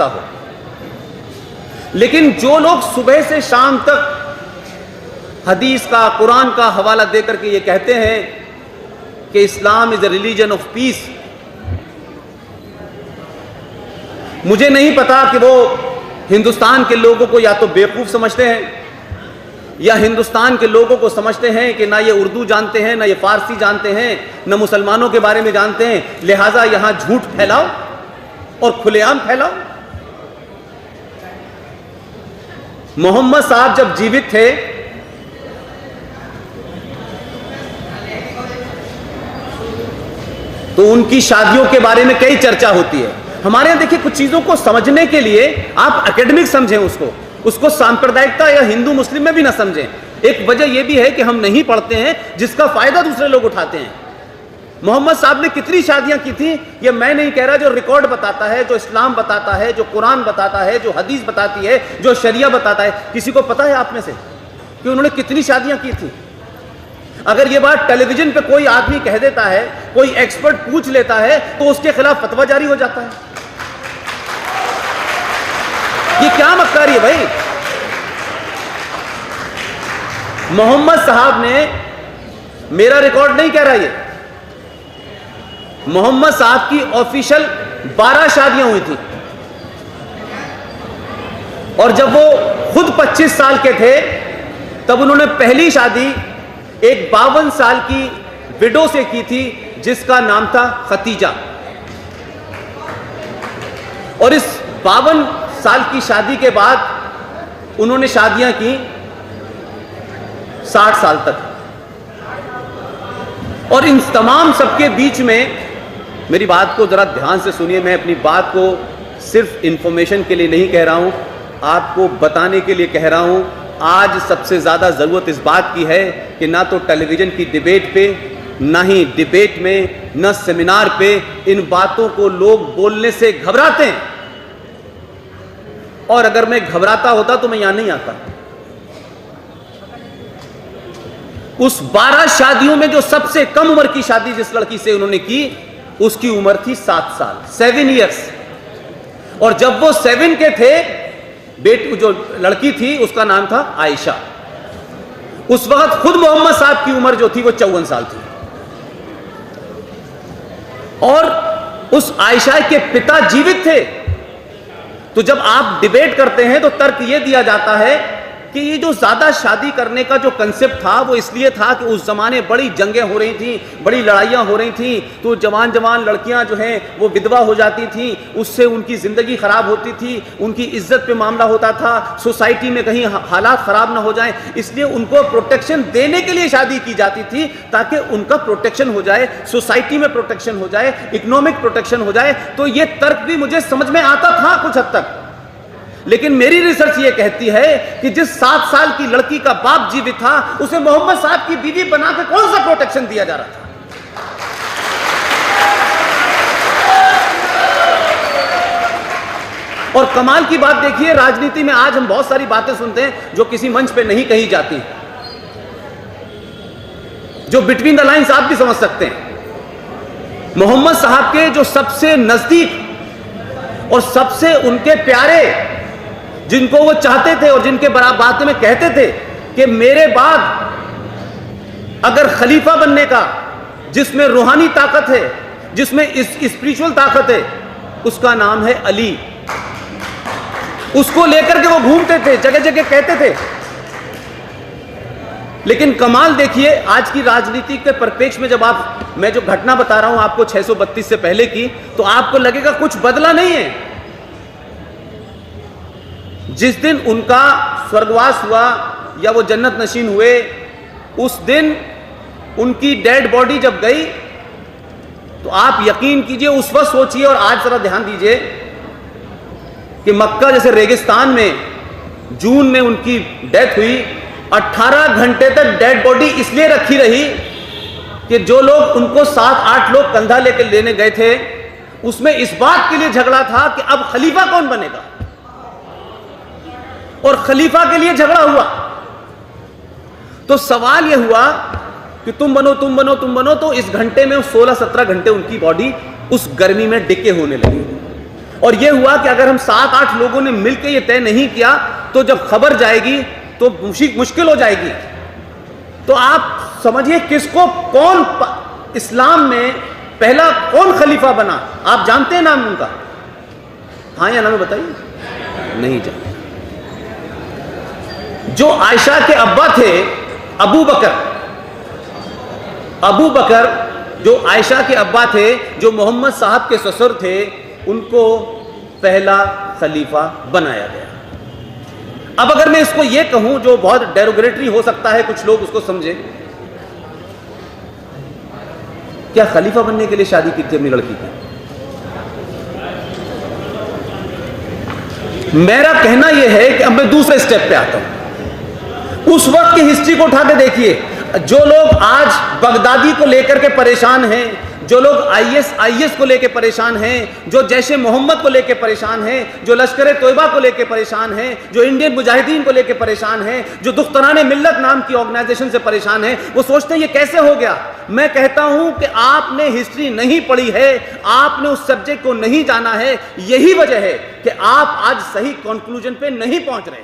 ہو. لیکن جو لوگ صبح سے شام تک حدیث کا قرآن کا حوالہ دے کر کے یہ کہتے ہیں کہ اسلام از اے ریلیجن آف پیس، مجھے نہیں پتا کہ وہ ہندوستان کے لوگوں کو یا تو بیوقوف سمجھتے ہیں یا ہندوستان کے لوگوں کو سمجھتے ہیں کہ نہ یہ اردو جانتے ہیں، نہ یہ فارسی جانتے ہیں، نہ مسلمانوں کے بارے میں جانتے ہیں، لہٰذا یہاں جھوٹ پھیلاؤ اور کھلے عام پھیلاؤ. محمد صاحب جب جیوت تھے تو ان کی شادیوں کے بارے میں کئی چرچا ہوتی ہے. ہمارے یہاں دیکھیں کچھ چیزوں کو سمجھنے کے لیے آپ اکیڈمک سمجھیں، اس کو سامپردائکتا یا ہندو مسلم میں بھی نہ سمجھیں. ایک وجہ یہ بھی ہے کہ ہم نہیں پڑھتے ہیں جس کا فائدہ دوسرے لوگ اٹھاتے ہیں. محمد صاحب نے کتنی شادیاں کی تھیں یہ میں نہیں کہہ رہا، جو ریکارڈ بتاتا ہے، جو اسلام بتاتا ہے، جو قرآن بتاتا ہے، جو حدیث بتاتی ہے، جو شریعہ بتاتا ہے. کسی کو پتا ہے آپ میں سے کہ انہوں نے کتنی شادیاں کی تھیں؟ اگر یہ بات ٹیلی ویژن پہ کوئی آدمی کہہ دیتا ہے، کوئی ایکسپرٹ پوچھ لیتا ہے تو اس کے خلاف فتویٰ جاری ہو جاتا ہے. یہ کیا مکاری ہے بھائی؟ محمد صاحب نے، میرا ریکارڈ نہیں کہہ رہا، یہ محمد صاحب کی آفیشل 12 شادیاں ہوئی تھی، اور جب وہ خود 25 سال کے تھے تب انہوں نے پہلی شادی ایک 52 سال کی وڈو سے کی تھی جس کا نام تھا ختیجہ، اور اس 52 سال کی شادی کے بعد انہوں نے شادیاں کی 60 سال تک. اور ان تمام سب کے بیچ میں میری بات کو ذرا دھیان سے سنیے، میں اپنی بات کو صرف انفارمیشن کے لیے نہیں کہہ رہا ہوں، آپ کو بتانے کے لیے کہہ رہا ہوں. آج سب سے زیادہ ضرورت اس بات کی ہے کہ نہ تو ٹیلی ویژن کی ڈیبیٹ پہ، نہ ہی ڈیبیٹ میں، نہ سیمینار پہ ان باتوں کو لوگ بولنے سے گھبراتے ہیں. اور اگر میں گھبراتا ہوتا تو میں یہاں نہیں آتا. اس 12 شادیوں میں جو سب سے کم عمر کی شادی جس لڑکی سے انہوں نے کی اس کی عمر تھی 7 سال، 7 ایئرس. اور جب وہ 7 کے تھے، جو لڑکی تھی اس کا نام تھا عائشہ. اس وقت خود محمد صاحب کی عمر جو تھی وہ 54 سال تھی. اور اس عائشہ کے پتا جیوت تھے. تو جب آپ ڈیبیٹ کرتے ہیں تو ترک یہ دیا جاتا ہے کہ یہ جو زیادہ شادی کرنے کا جو کنسپٹ تھا وہ اس لیے تھا کہ اس زمانے بڑی جنگیں ہو رہی تھیں، بڑی لڑائیاں ہو رہی تھیں، تو جوان لڑکیاں جو ہیں وہ ودوا ہو جاتی تھیں، اس سے ان کی زندگی خراب ہوتی تھی، ان کی عزت پہ معاملہ ہوتا تھا، سوسائٹی میں کہیں حالات خراب نہ ہو جائیں، اس لیے ان کو پروٹیکشن دینے کے لیے شادی کی جاتی تھی تاکہ ان کا پروٹیکشن ہو جائے، سوسائٹی میں پروٹیکشن ہو جائے، اکنامک پروٹیکشن ہو جائے. تو یہ ترک بھی مجھے سمجھ میں آتا تھا کچھ حد تک. لیکن میری ریسرچ یہ کہتی ہے کہ جس 7 سال کی لڑکی کا باپ جیوت تھا اسے محمد صاحب کی بیوی بنا کے کون سا پروٹیکشن دیا جا رہا تھا؟ اور کمال کی بات دیکھیے، راجنیتی میں آج ہم بہت ساری باتیں سنتے ہیں جو کسی منچ پہ نہیں کہی جاتی، جو بٹوین دا لائنز آپ بھی سمجھ سکتے ہیں. محمد صاحب کے جو سب سے نزدیک اور سب سے ان کے پیارے، جن کو وہ چاہتے تھے اور جن کے باتوں میں کہتے تھے کہ میرے بعد اگر خلیفہ بننے کا، جس میں روحانی طاقت ہے، جس میں اسپریچول طاقت ہے، اس کا نام ہے علی. اس کو لے کر کے وہ گھومتے تھے، جگہ جگہ کہتے تھے. لیکن کمال دیکھیے آج کی راجنیتی کے پرپیکش میں، جب میں جو گھٹنا بتا رہا ہوں آپ کو 632 سے پہلے کی، تو آپ کو لگے گا کچھ بدلا نہیں ہے. جس دن ان کا سورگواس ہوا یا وہ جنت نشین ہوئے، اس دن ان کی ڈیڈ باڈی جب گئی تو آپ یقین کیجئے، اس وقت سوچئے اور آج ذرا دھیان دیجئے کہ مکہ جیسے ریگستان میں جون میں ان کی ڈیتھ ہوئی، 18 گھنٹے تک ڈیڈ باڈی اس لیے رکھی رہی کہ جو لوگ ان کو 7-8 لوگ کندھا لے کے لینے گئے تھے، اس میں اس بات کے لیے جھگڑا تھا کہ اب خلیفہ کون بنے گا. اور خلیفہ کے لیے جھگڑا ہوا تو سوال یہ ہوا کہ تم بنو تم بنو تم بنو. تو اس گھنٹے میں 16-17 گھنٹے ان کی باڈی اس گرمی میں ڈکے ہونے لگی. اور یہ ہوا کہ اگر ہم 7-8 لوگوں نے مل کے یہ طے نہیں کیا تو جب خبر جائے گی تو مشکل ہو جائے گی. تو آپ سمجھیے کس کو کون اسلام میں پہلا کون خلیفہ بنا؟ آپ جانتے ہیں نام ان کا؟ ہاں یا نہ بتائیے. نہیں جانتے. جو عائشہ کے ابا تھے ابو بکر جو عائشہ کے ابا تھے، جو محمد صاحب کے سسر تھے، ان کو پہلا خلیفہ بنایا گیا. اب اگر میں اس کو یہ کہوں جو بہت ڈیروگریٹری ہو سکتا ہے، کچھ لوگ اس کو سمجھے، کیا خلیفہ بننے کے لیے شادی کی تھی اپنی لڑکی کی؟ میرا کہنا یہ ہے کہ اب میں دوسرے سٹیپ پہ آتا ہوں. اس وقت کی ہسٹری کو اٹھا کے دیکھیے. جو لوگ آج بغدادی کو لے کر کے پریشان ہیں، جو لوگ آئی ایس کو لے کے پریشان ہیں، جو جیش محمد کو لے کے پریشان ہیں، جو لشکر طیبہ کو لے کے پریشان ہیں، جو انڈین مجاہدین کو لے کے پریشان ہیں، جو دختران ملت نام کی آرگنائزیشن سے پریشان ہیں، وہ سوچتے ہیں یہ کیسے ہو گیا. میں کہتا ہوں کہ آپ نے ہسٹری نہیں پڑھی ہے، آپ نے اس سبجیکٹ کو نہیں جانا ہے. یہی وجہ ہے کہ آپ آج صحیح کنکلوژن پہ نہیں پہنچ رہے.